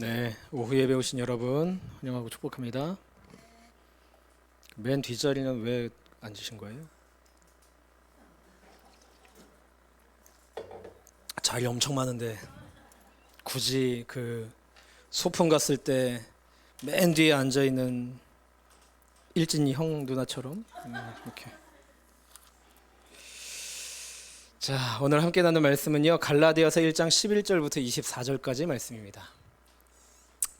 네, 오후 예배 오신 여러분 환영하고 축복합니다. 맨 뒷자리는 왜 앉으신 거예요? 자리 엄청 많은데 굳이 그 소풍 갔을 때 맨 뒤에 앉아 있는 일진이 형 누나처럼 이렇게. 자, 오늘 함께 나눌 말씀은요, 갈라디아서 1장 11절부터 24절까지 말씀입니다.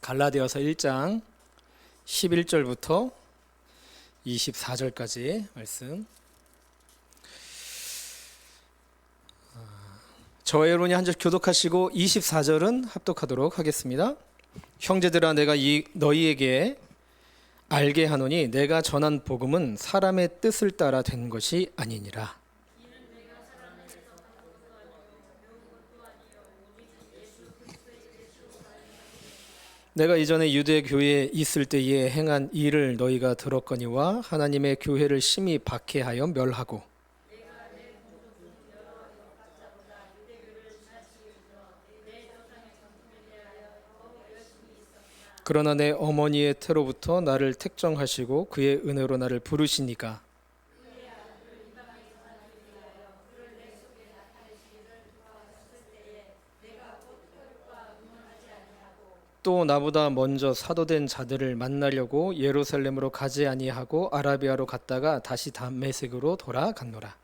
갈라디아서 1장 11절부터 24절까지 말씀. 저와 여러분이 한 절 교독하시고 24절은 합독하도록 하겠습니다. 형제들아, 내가 너희에게 알게 하노니 내가 전한 복음은 사람의 뜻을 따라 된 것이 아니니라. 내가 이전에 유대 교회에 있을 때에 행한 일을 너희가 들었거니와 하나님의 교회를 심히 박해하여 멸하고 그러나 내 어머니의 태로부터 나를 택정하시고 그의 은혜로 나를 부르시니까 또 나보다 먼저 사도된 자들을 만나려고 예루살렘으로 가지 아니하고 아라비아로 갔다가 다시 담메색으로 돌아갔노라.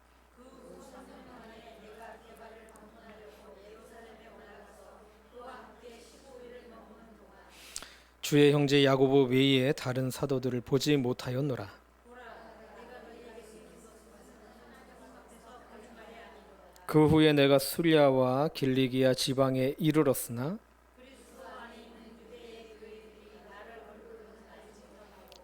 주의 형제 야고보 외에 다른 사도들을 보지 못하였노라. 그 후에 내가 수리아와 길리기아 지방에 이르렀으나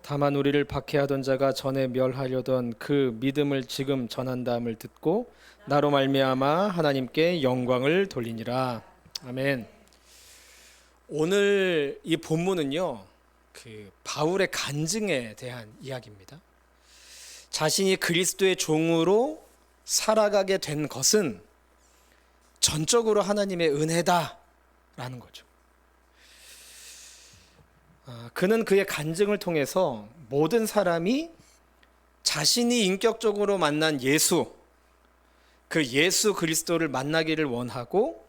다만 우리를 박해하던 자가 전에 멸하려던 그 믿음을 지금 전한다함을 듣고 나로 말미암아 하나님께 영광을 돌리니라. 아멘. 오늘 이 본문은요, 그 바울의 간증에 대한 이야기입니다. 자신이 그리스도의 종으로 살아가게 된 것은 전적으로 하나님의 은혜다라는 거죠. 그는 그의 간증을 통해서 모든 사람이 자신이 인격적으로 만난 예수, 그 예수 그리스도를 만나기를 원하고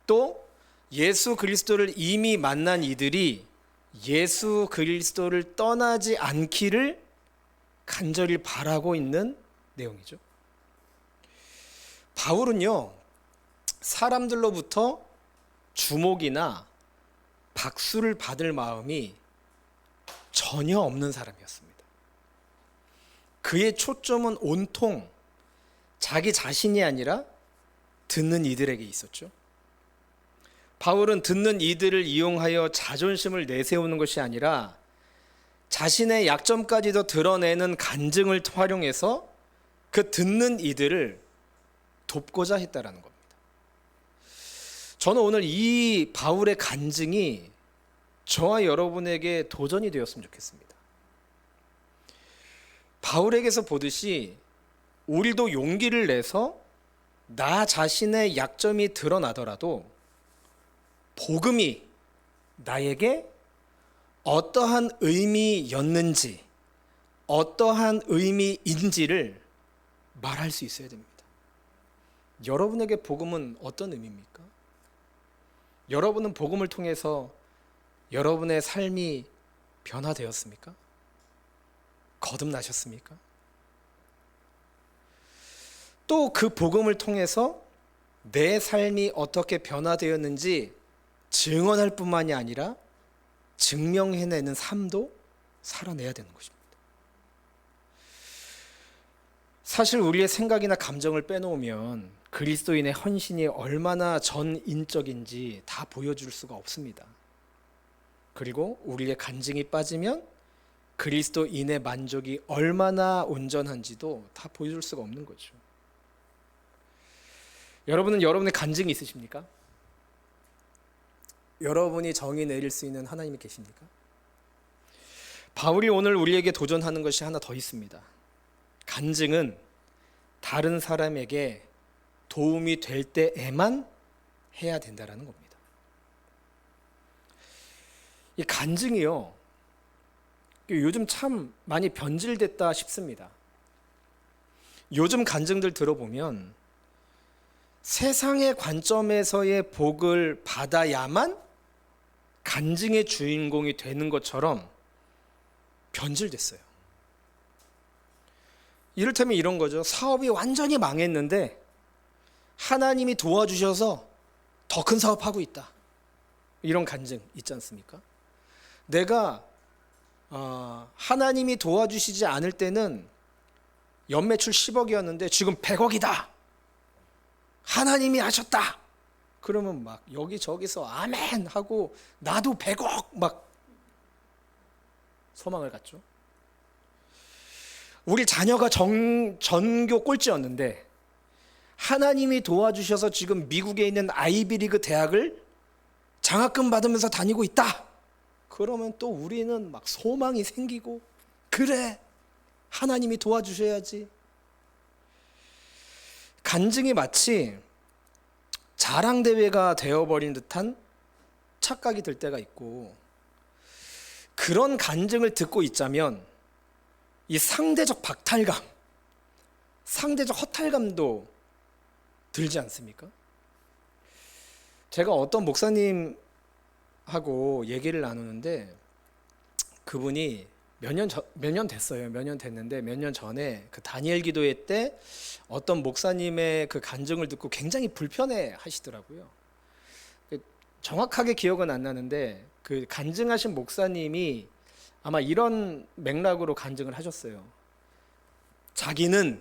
또 예수 그리스도를 이미 만난 이들이 예수 그리스도를 떠나지 않기를 간절히 바라고 있는 내용이죠. 바울은요, 사람들로부터 주목이나 박수를 받을 마음이 전혀 없는 사람이었습니다. 그의 초점은 온통 자기 자신이 아니라 듣는 이들에게 있었죠. 바울은 듣는 이들을 이용하여 자존심을 내세우는 것이 아니라 자신의 약점까지도 드러내는 간증을 활용해서 그 듣는 이들을 돕고자 했다라는 겁니다. 저는 오늘 이 바울의 간증이 저와 여러분에게 도전이 되었으면 좋겠습니다. 바울에게서 보듯이 우리도 용기를 내서 나 자신의 약점이 드러나더라도 복음이 나에게 어떠한 의미였는지, 어떠한 의미인지를 말할 수 있어야 됩니다. 여러분에게 복음은 어떤 의미입니까? 여러분은 복음을 통해서 여러분의 삶이 변화되었습니까? 거듭나셨습니까? 또 그 복음을 통해서 내 삶이 어떻게 변화되었는지 증언할 뿐만이 아니라 증명해내는 삶도 살아내야 되는 것입니다. 사실 우리의 생각이나 감정을 빼놓으면 그리스도인의 헌신이 얼마나 전인적인지 다 보여줄 수가 없습니다. 그리고 우리의 간증이 빠지면 그리스도인의 만족이 얼마나 온전한지도 다 보여줄 수가 없는 거죠. 여러분은 여러분의 간증이 있으십니까? 여러분이 정의 내릴 수 있는 하나님이 계십니까? 바울이 오늘 우리에게 도전하는 것이 하나 더 있습니다. 간증은 다른 사람에게 도움이 될 때에만 해야 된다는 겁니다. 이 간증이요, 요즘 참 많이 변질됐다 싶습니다. 요즘 간증들 들어보면 세상의 관점에서의 복을 받아야만 간증의 주인공이 되는 것처럼 변질됐어요. 이를테면 이런 거죠. 사업이 완전히 망했는데 하나님이 도와주셔서 더 큰 사업하고 있다. 이런 간증 있지 않습니까? 내가 하나님이 도와주시지 않을 때는 연매출 10억이었는데 지금 100억이다. 하나님이 하셨다. 그러면 막 여기저기서 아멘 하고 나도 100억 막 소망을 갖죠. 우리 자녀가 전교 꼴찌였는데 하나님이 도와주셔서 지금 미국에 있는 아이비리그 대학을 장학금 받으면서 다니고 있다. 그러면 또 우리는 막 소망이 생기고, 그래, 하나님이 도와주셔야지. 간증이 마치 자랑대회가 되어버린 듯한 착각이 들 때가 있고, 그런 간증을 듣고 있자면 이 상대적 박탈감, 상대적 허탈감도 들지 않습니까? 제가 어떤 목사님하고 얘기를 나누는데 그분이 몇 년 됐어요. 몇 년 됐는데 몇 년 전에 그 다니엘 기도회 때 어떤 목사님의 그 간증을 듣고 굉장히 불편해 하시더라고요. 정확하게 기억은 안 나는데 그 간증하신 목사님이 아마 이런 맥락으로 간증을 하셨어요. 자기는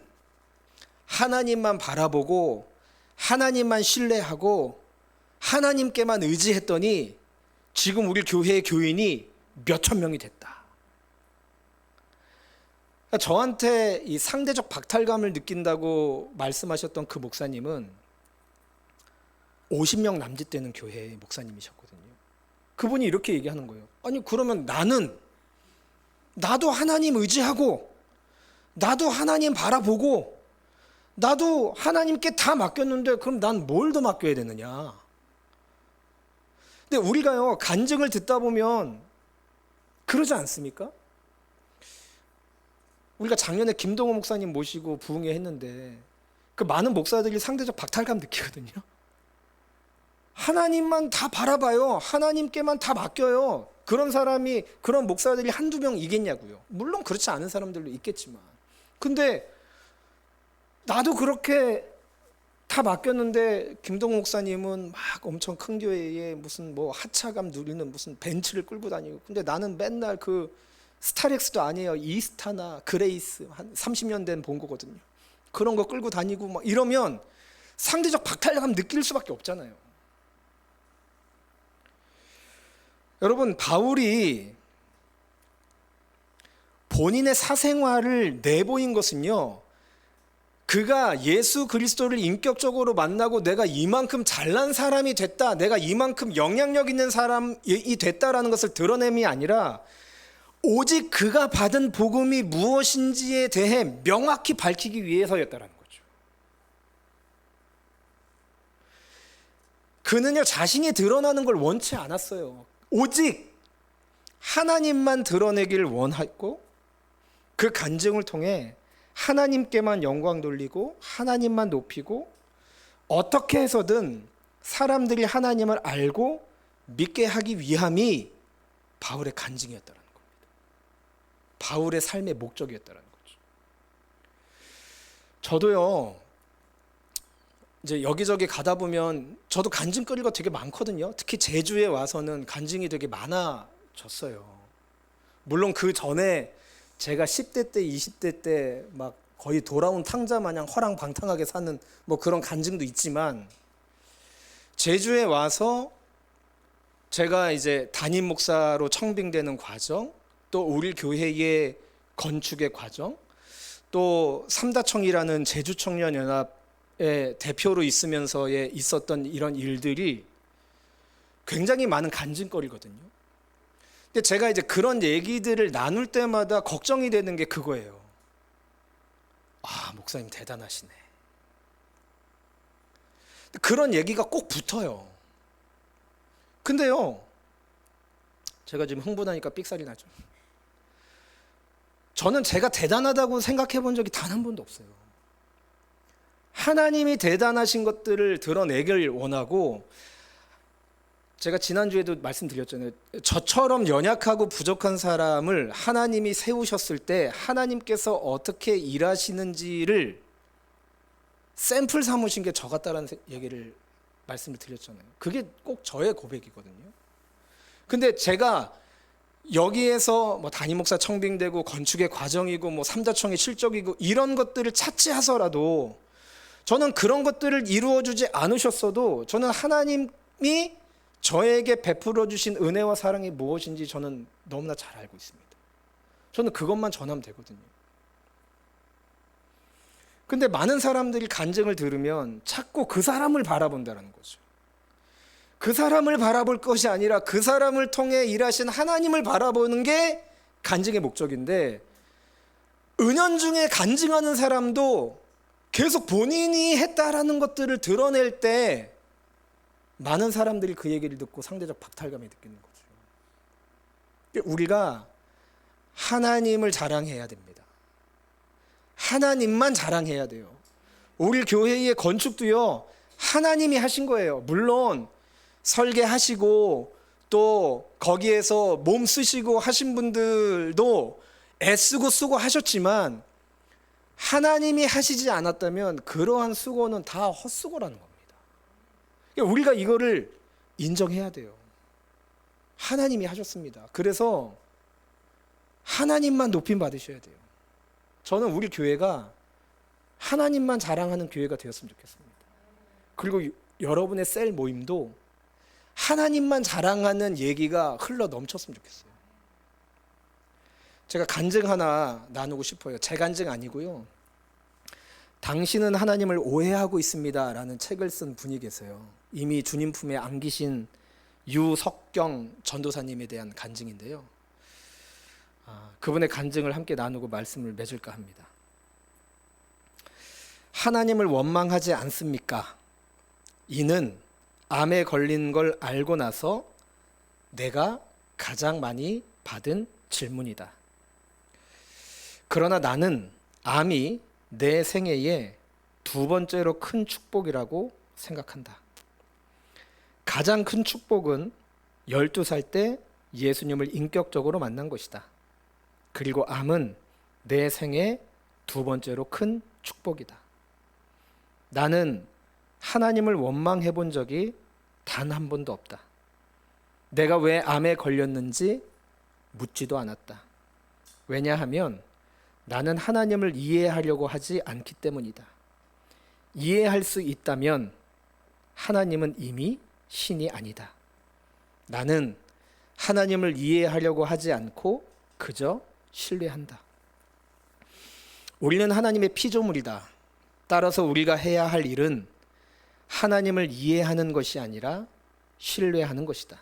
하나님만 바라보고 하나님만 신뢰하고 하나님께만 의지했더니 지금 우리 교회의 교인이 몇천 명이 됐다. 그러니까 저한테 이 상대적 박탈감을 느낀다고 말씀하셨던 그 목사님은 50명 남짓되는 교회의 목사님이셨거든요. 그분이 이렇게 얘기하는 거예요. 아니 그러면 나도 하나님 의지하고 나도 하나님 바라보고 나도 하나님께 다 맡겼는데 그럼 난 뭘 더 맡겨야 되느냐. 근데 우리가요 간증을 듣다 보면 그러지 않습니까? 우리가 작년에 김동호 목사님 모시고 부흥회 했는데 그 많은 목사들이 상대적 박탈감 느끼거든요. 하나님만 다 바라봐요. 하나님께만 다 맡겨요. 그런 사람이, 그런 목사들이 한두 명 이겠냐고요. 물론 그렇지 않은 사람들도 있겠지만, 근데 나도 그렇게 다 맡겼는데 김동호 목사님은 막 엄청 큰 교회에 무슨 뭐 하차감 누리는 무슨 벤츠를 끌고 다니고, 근데 나는 맨날 그 스타렉스도 아니에요, 이스타나 그레이스 한 30년 된 본 거거든요. 그런 거 끌고 다니고 막 이러면 상대적 박탈감 느낄 수밖에 없잖아요. 여러분, 바울이 본인의 사생활을 내보인 것은요, 그가 예수 그리스도를 인격적으로 만나고 내가 이만큼 잘난 사람이 됐다, 내가 이만큼 영향력 있는 사람이 됐다라는 것을 드러냄이 아니라 오직 그가 받은 복음이 무엇인지에 대해 명확히 밝히기 위해서였다라는 거죠. 그는요 자신이 드러나는 걸 원치 않았어요. 오직 하나님만 드러내기를 원했고, 그 간증을 통해 하나님께만 영광 돌리고 하나님만 높이고, 어떻게 해서든 사람들이 하나님을 알고 믿게 하기 위함이 바울의 간증이었다는 겁니다. 바울의 삶의 목적이었다는 거죠. 저도요 이제 여기저기 가다 보면 저도 간증거리가 되게 많거든요. 특히 제주에 와서는 간증이 되게 많아졌어요. 물론 그 전에 제가 10대 때 20대 때 막 거의 돌아온 탕자 마냥 허랑방탕하게 사는 뭐 그런 간증도 있지만, 제주에 와서 제가 이제 담임 목사로 청빙되는 과정, 또 우리 교회의 건축의 과정, 또 삼다청이라는 제주청년연합의 대표로 있으면서의 있었던 이런 일들이 굉장히 많은 간증거리거든요. 근데 제가 이제 그런 얘기들을 나눌 때마다 걱정이 되는 게 그거예요. 아, 목사님 대단하시네. 그런 얘기가 꼭 붙어요. 근데요, 제가 지금 흥분하니까 삑살이 나죠. 저는 제가 대단하다고 생각해 본 적이 단 한 번도 없어요. 하나님이 대단하신 것들을 드러내길 원하고, 제가 지난주에도 말씀드렸잖아요. 저처럼 연약하고 부족한 사람을 하나님이 세우셨을 때 하나님께서 어떻게 일하시는지를 샘플 삼으신 게 저 같다라는 얘기를 말씀을 드렸잖아요. 그게 꼭 저의 고백이거든요. 근데 제가 여기에서 뭐 담임 목사 청빙되고 건축의 과정이고 뭐 삼자청의 실적이고 이런 것들을 차치하서라도 저는 그런 것들을 이루어주지 않으셨어도 저는 하나님이 저에게 베풀어 주신 은혜와 사랑이 무엇인지 저는 너무나 잘 알고 있습니다. 저는 그것만 전하면 되거든요. 근데 많은 사람들이 간증을 들으면 자꾸 그 사람을 바라본다는 거죠. 그 사람을 바라볼 것이 아니라 그 사람을 통해 일하신 하나님을 바라보는 게 간증의 목적인데, 은연중에 간증하는 사람도 계속 본인이 했다라는 것들을 드러낼 때 많은 사람들이 그 얘기를 듣고 상대적 박탈감이 느끼는 거죠. 우리가 하나님을 자랑해야 됩니다. 하나님만 자랑해야 돼요. 우리 교회의 건축도요, 하나님이 하신 거예요. 물론 설계하시고 또 거기에서 몸 쓰시고 하신 분들도 애쓰고 쓰고 하셨지만, 하나님이 하시지 않았다면 그러한 수고는 다 헛수고라는 겁니다. 우리가 이거를 인정해야 돼요. 하나님이 하셨습니다. 그래서 하나님만 높임 받으셔야 돼요. 저는 우리 교회가 하나님만 자랑하는 교회가 되었으면 좋겠습니다. 그리고 여러분의 셀 모임도 하나님만 자랑하는 얘기가 흘러 넘쳤으면 좋겠어요. 제가 간증 하나 나누고 싶어요. 제 간증 아니고요. 당신은 하나님을 오해하고 있습니다 라는 책을 쓴 분이 계세요. 이미 주님 품에 안기신 유석경 전도사님에 대한 간증인데요. 그분의 간증을 함께 나누고 말씀을 맺을까 합니다. 하나님을 원망하지 않습니까? 이는 암에 걸린 걸 알고 나서 내가 가장 많이 받은 질문이다. 그러나 나는 암이 내 생애의 두 번째로 큰 축복이라고 생각한다. 가장 큰 축복은 12살 때 예수님을 인격적으로 만난 것이다. 그리고 암은 내 생애 두 번째로 큰 축복이다. 나는 하나님을 원망해 본 적이 단 한 번도 없다. 내가 왜 암에 걸렸는지 묻지도 않았다. 왜냐하면 나는 하나님을 이해하려고 하지 않기 때문이다. 이해할 수 있다면 하나님은 이미 신이 아니다. 나는 하나님을 이해하려고 하지 않고 그저 신뢰한다. 우리는 하나님의 피조물이다. 따라서 우리가 해야 할 일은 하나님을 이해하는 것이 아니라 신뢰하는 것이다.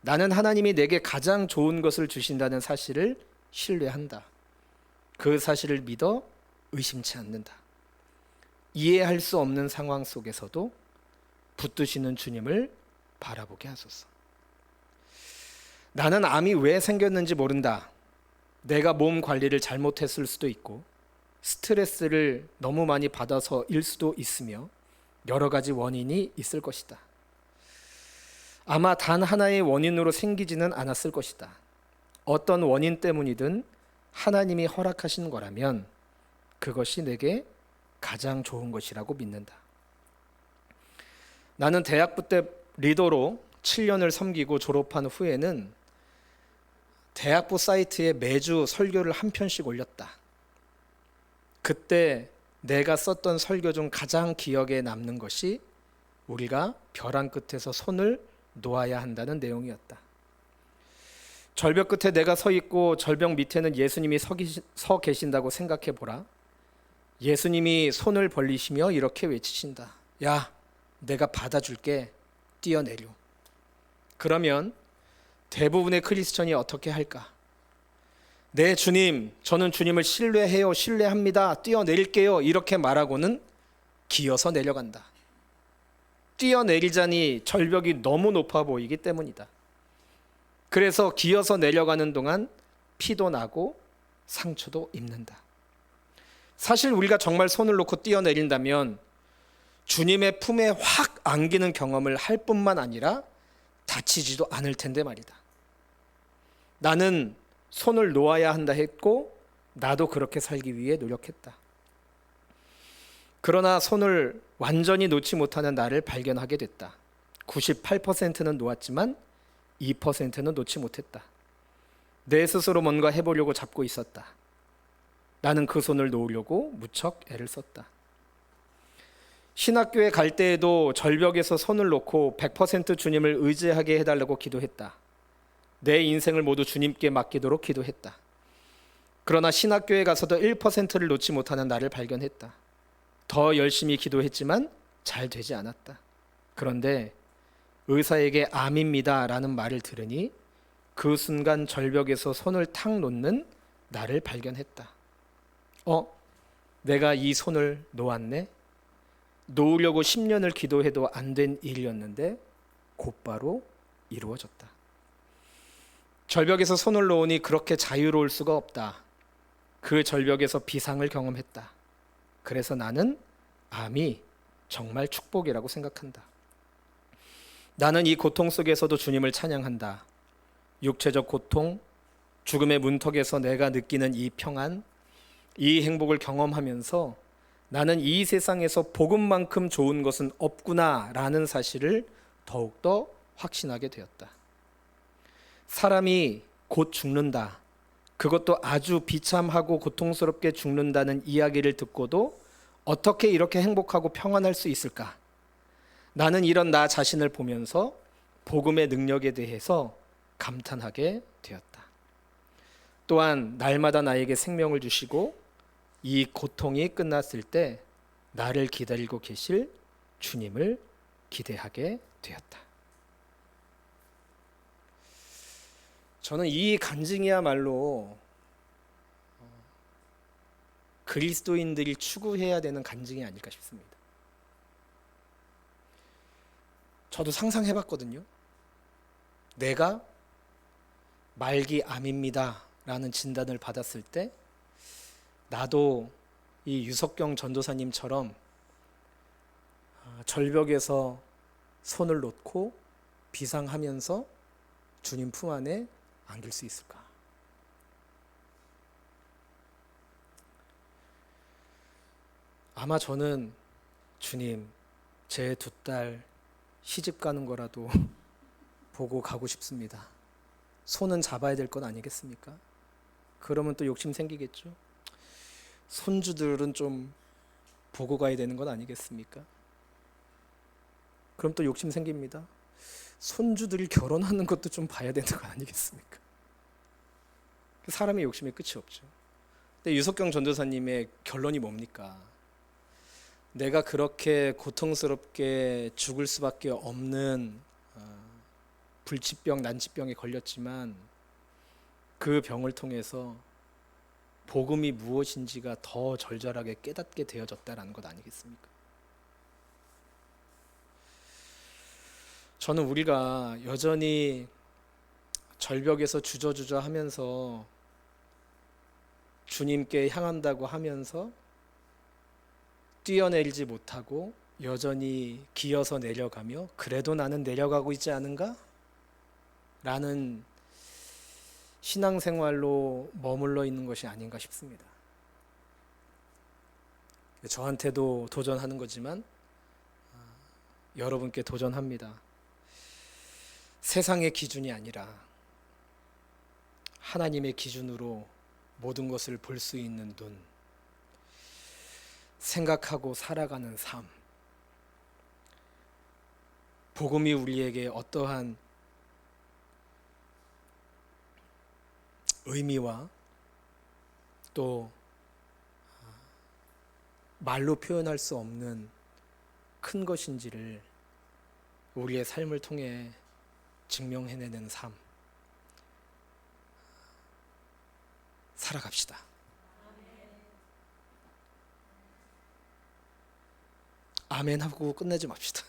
나는 하나님이 내게 가장 좋은 것을 주신다는 사실을 신뢰한다. 그 사실을 믿어 의심치 않는다. 이해할 수 없는 상황 속에서도 붙드시는 주님을 바라보게 하소서. 나는 암이 왜 생겼는지 모른다. 내가 몸 관리를 잘못했을 수도 있고 스트레스를 너무 많이 받아서일 수도 있으며 여러 가지 원인이 있을 것이다. 아마 단 하나의 원인으로 생기지는 않았을 것이다. 어떤 원인 때문이든 하나님이 허락하신 거라면 그것이 내게 가장 좋은 것이라고 믿는다. 나는 대학부 때 리더로 7년을 섬기고 졸업한 후에는 대학부 사이트에 매주 설교를 한 편씩 올렸다. 그때 내가 썼던 설교 중 가장 기억에 남는 것이 우리가 벼랑 끝에서 손을 놓아야 한다는 내용이었다. 절벽 끝에 내가 서 있고 절벽 밑에는 예수님이 서 계신다고 생각해 보라. 예수님이 손을 벌리시며 이렇게 외치신다. 야, 내가 받아줄게. 뛰어내려. 그러면 대부분의 크리스천이 어떻게 할까? 네, 주님, 저는 주님을 신뢰해요. 신뢰합니다. 뛰어내릴게요. 이렇게 말하고는 기어서 내려간다. 뛰어내리자니 절벽이 너무 높아 보이기 때문이다. 그래서 기어서 내려가는 동안 피도 나고 상처도 입는다. 사실 우리가 정말 손을 놓고 뛰어내린다면 주님의 품에 확 안기는 경험을 할 뿐만 아니라 다치지도 않을 텐데 말이다. 나는 손을 놓아야 한다 했고 나도 그렇게 살기 위해 노력했다. 그러나 손을 완전히 놓지 못하는 나를 발견하게 됐다. 98%는 놓았지만 2%는 놓지 못했다. 내 스스로 뭔가 해보려고 잡고 있었다. 나는 그 손을 놓으려고 무척 애를 썼다. 신학교에 갈 때에도 절벽에서 손을 놓고 100% 주님을 의지하게 해달라고 기도했다. 내 인생을 모두 주님께 맡기도록 기도했다. 그러나 신학교에 가서도 1%를 놓지 못하는 나를 발견했다. 더 열심히 기도했지만 잘 되지 않았다. 그런데 의사에게 암입니다 라는 말을 들으니 그 순간 절벽에서 손을 탁 놓는 나를 발견했다. 내가 이 손을 놓았네? 놓으려고 10년을 기도해도 안 된 일이었는데 곧바로 이루어졌다. 절벽에서 손을 놓으니 그렇게 자유로울 수가 없다. 그 절벽에서 비상을 경험했다. 그래서 나는 암이 정말 축복이라고 생각한다. 나는 이 고통 속에서도 주님을 찬양한다. 육체적 고통, 죽음의 문턱에서 내가 느끼는 이 평안, 이 행복을 경험하면서 나는 이 세상에서 복음만큼 좋은 것은 없구나 라는 사실을 더욱더 확신하게 되었다. 사람이 곧 죽는다. 그것도 아주 비참하고 고통스럽게 죽는다는 이야기를 듣고도 어떻게 이렇게 행복하고 평안할 수 있을까? 나는 이런 나 자신을 보면서 복음의 능력에 대해서 감탄하게 되었다. 또한 날마다 나에게 생명을 주시고 이 고통이 끝났을 때 나를 기다리고 계실 주님을 기대하게 되었다. 저는 이 간증이야말로 그리스도인들이 추구해야 되는 간증이 아닐까 싶습니다. 저도 상상해봤거든요. 내가 말기 암입니다 라는 진단을 받았을 때 나도 이 유석경 전도사님처럼 절벽에서 손을 놓고 비상하면서 주님 품 안에 안길 수 있을까? 아마 저는 주님, 제 2딸 시집 가는 거라도 보고 가고 싶습니다. 손은 잡아야 될 것 아니겠습니까? 그러면 또 욕심 생기겠죠? 손주들은 좀 보고 가야 되는 건 아니겠습니까? 그럼 또 욕심 생깁니다. 손주들이 결혼하는 것도 좀 봐야 되는 거 아니겠습니까? 사람의 욕심에 끝이 없죠. 근데 유석경 전도사님의 결론이 뭡니까? 내가 그렇게 고통스럽게 죽을 수밖에 없는 불치병, 난치병에 걸렸지만 그 병을 통해서 복음이 무엇인지가 더 절절하게 깨닫게 되어졌다라는 것 아니겠습니까? 저는 우리가 여전히 절벽에서 주저주저 하면서 주님께 향한다고 하면서 뛰어내리지 못하고 여전히 기어서 내려가며 그래도 나는 내려가고 있지 않은가? 라는 신앙생활로 머물러 있는 것이 아닌가 싶습니다. 저한테도 도전하는 거지만 여러분께 도전합니다. 세상의 기준이 아니라 하나님의 기준으로 모든 것을 볼 수 있는 눈, 생각하고 살아가는 삶, 복음이 우리에게 어떠한 의미와 또 말로 표현할 수 없는 큰 것인지를 우리의 삶을 통해 증명해내는 삶 살아갑시다. 아멘 하고 끝내지 맙시다.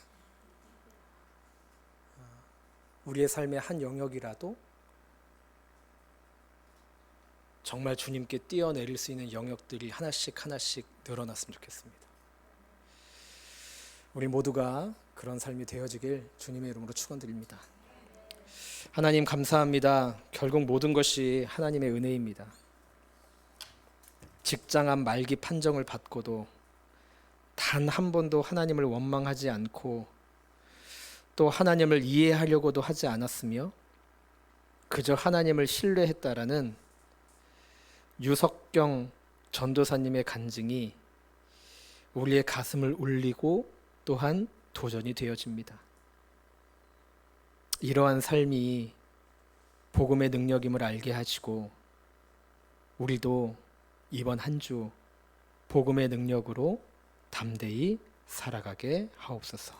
우리의 삶의 한 영역이라도 정말 주님께 뛰어내릴 수 있는 영역들이 하나씩 하나씩 늘어났으면 좋겠습니다. 우리 모두가 그런 삶이 되어지길 주님의 이름으로 축원드립니다. 하나님 감사합니다. 결국 모든 것이 하나님의 은혜입니다. 직장 앞 말기 판정을 받고도 단 한 번도 하나님을 원망하지 않고 또 하나님을 이해하려고도 하지 않았으며 그저 하나님을 신뢰했다라는 유석경 전도사님의 간증이 우리의 가슴을 울리고 또한 도전이 되어집니다. 이러한 삶이 복음의 능력임을 알게 하시고 우리도 이번 한 주 복음의 능력으로 담대히 살아가게 하옵소서.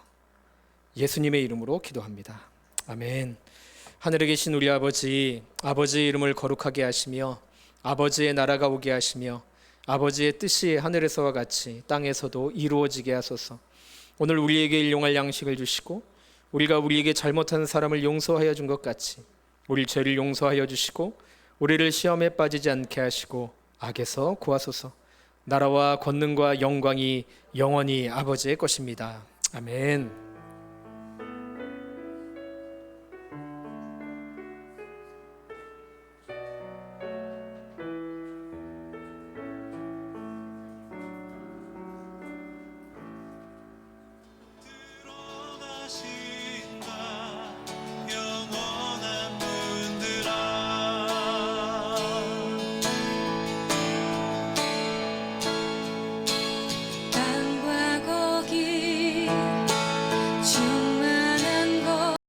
예수님의 이름으로 기도합니다. 아멘. 하늘에 계신 우리 아버지, 아버지의 이름을 거룩하게 하시며 아버지의 나라가 오게 하시며 아버지의 뜻이 하늘에서와 같이 땅에서도 이루어지게 하소서. 오늘 우리에게 일용할 양식을 주시고 우리가 우리에게 잘못한 사람을 용서하여 준 것 같이 우리 죄를 용서하여 주시고 우리를 시험에 빠지지 않게 하시고 악에서 구하소서. 나라와 권능과 영광이 영원히 아버지의 것입니다. 아멘.